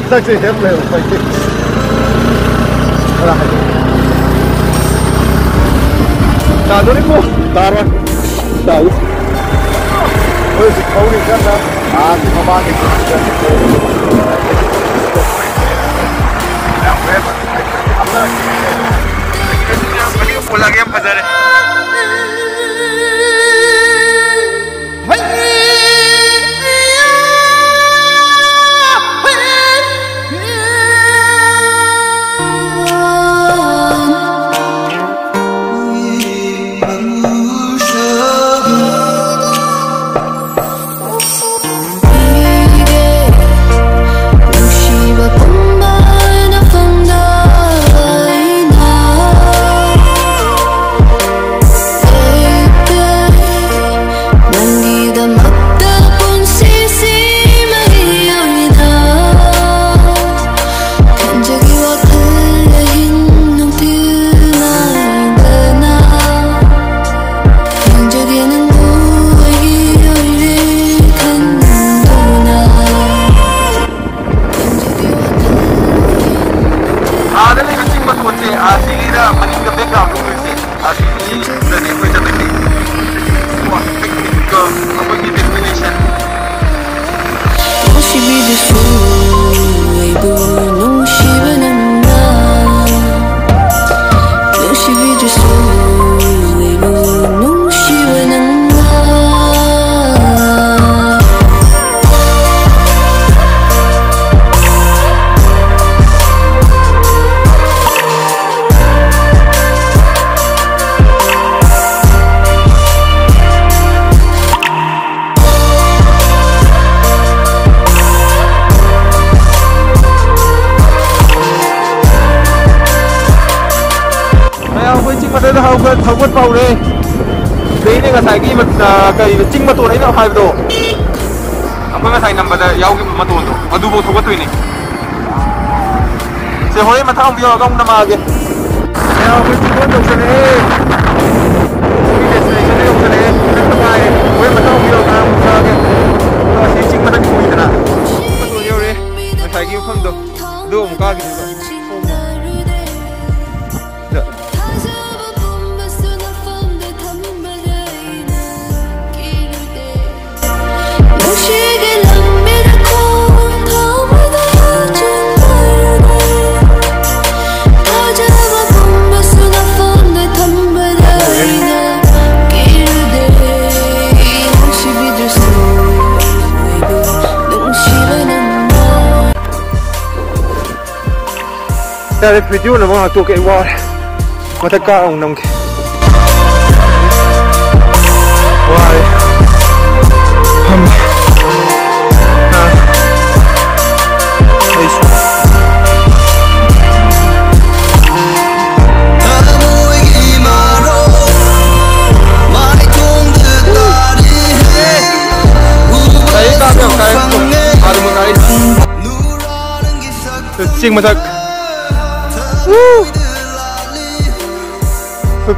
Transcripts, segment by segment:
Taxi hết rồi. Tahu ni mo, tahu. Tahu. Oh, si kau ni kan dah. Si mama ni kan. Apa pulang yang pasar? Thawat pau re be ni ngasai gi mat kai ching ma to nei na hai do amba ngasai number da yau gi ma to do adu bo thawat ni se hoi ma thang bio gong na ma ge yau gi ching do se ne ni destination ne do se ne ta mai hoi ma thang bio ga ma ge to si ching ma da ni na ma to yau re ngasai gi phang do mu ka gi Dari video na mga to kay war matagkaong nang war masak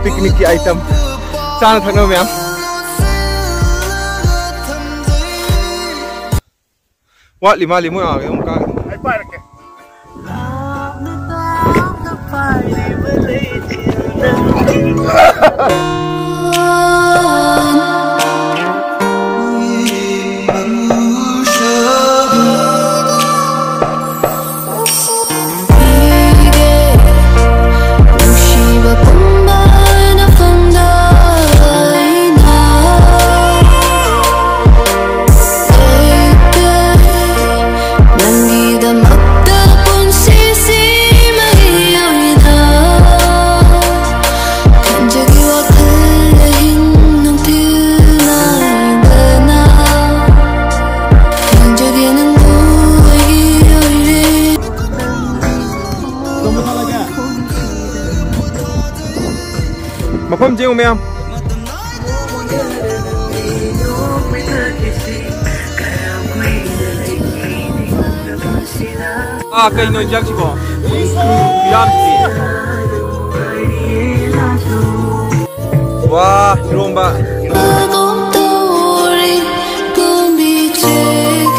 picnic ki item sana thangna ma'am wa lima limu a ge ka ai pai ra ke mafam jeng ma'am kay no jak si ko yan si wah rumba Con bi che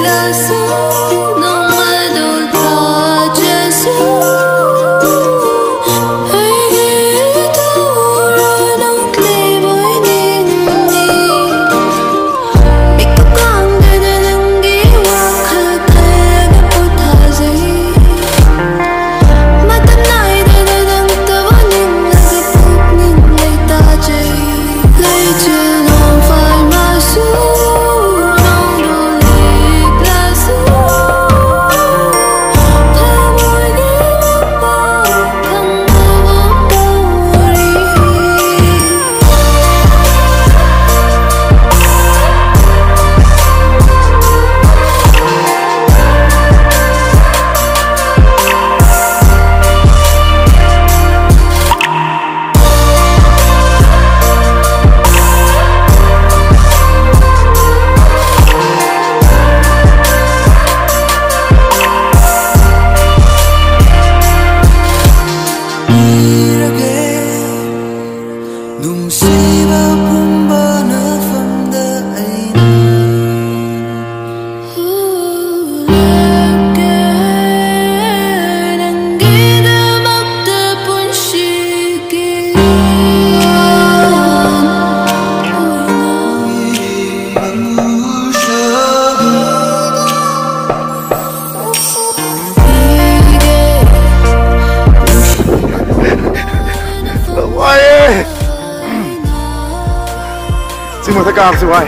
la Xin mời tất cả sự hay.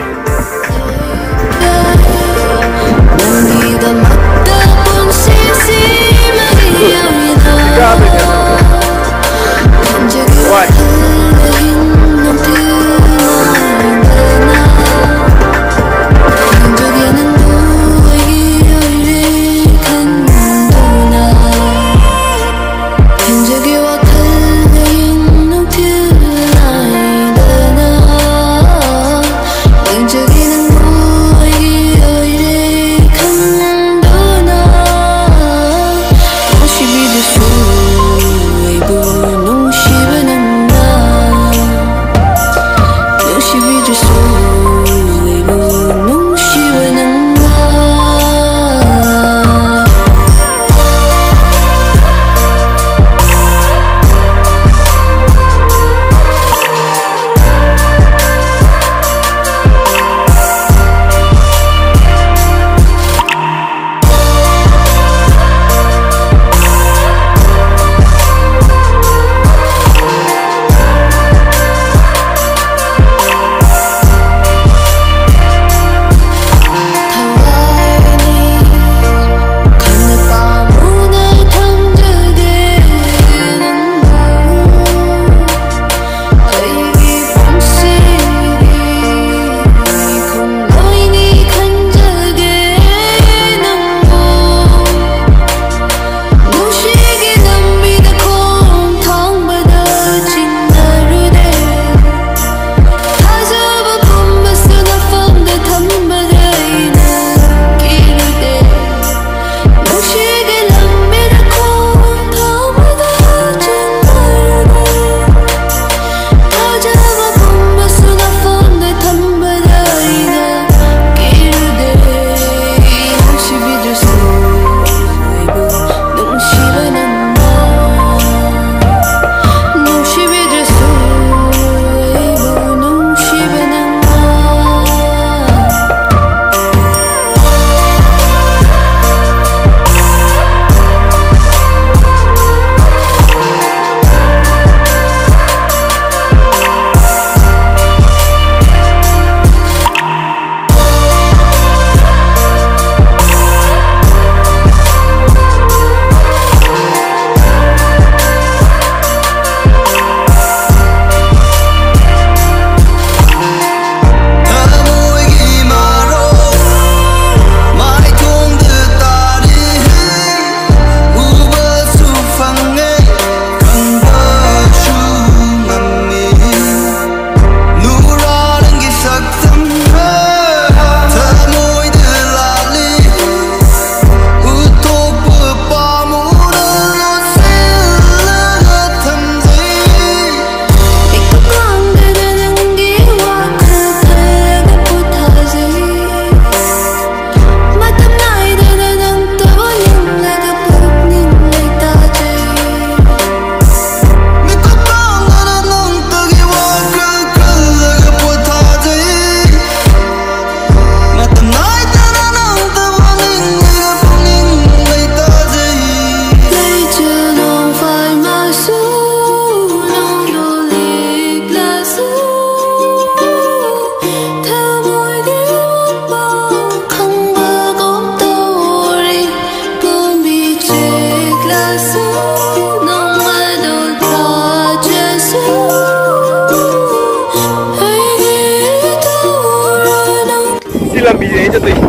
Làm gì đấy cho tình